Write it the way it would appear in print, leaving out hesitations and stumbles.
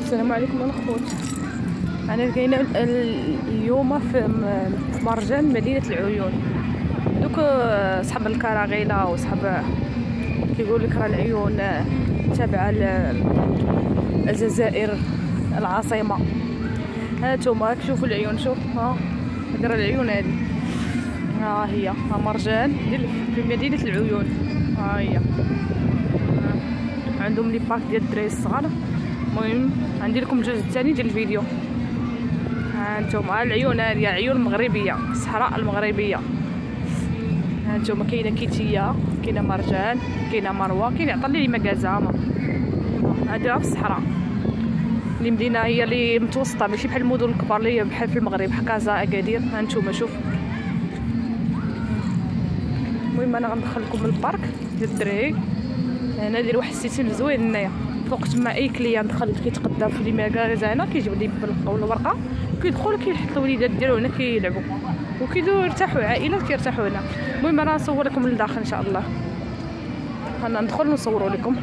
السلام عليكم الاخوات. انا كاينه اليوم في مرجان مدينه العيون. دوك صحاب الكراغيله وصحاب كيقول لك راه العيون تابعه الجزائر العاصمه. هانتوما راك شوفوا العيون، شوف ها هذه راه العيون هذه، ها هي مرجان في مدينه العيون. ها هي عندهم لي بارك ديال الدراري الصغار. المهم عندي لكم الجزء الثاني ديال الفيديو. ها انتم العيون هذه عيون مغربيه، الصحراء المغربيه. ها انتم كاينه كيتيه، كاينه مرجان، كاينه مروه، كاين عطلي لي مكازا. هذه في الصحراء. اللي مدينه هي اللي متوسطه، ماشي بحال المدن الكبار اللي بحال في المغرب حكازا اكادير. ها انتم شوف. المهم انا غندخل لكم البارك ديال الدراري. هنا ندير واحد السيستم زوين هنايا فوق تما. اي كليان دخل كيتقدى في لي ماكازا هنا كيجيب لي الورقه، كيدخل كيحط الوليدات ديالو هنا كيلعبوا يرتاحوا، عائلات كيرتاحوا هنا. المهم انا نصور لكم لداخل ان شاء الله. انا ندخل ونصوروا لكم.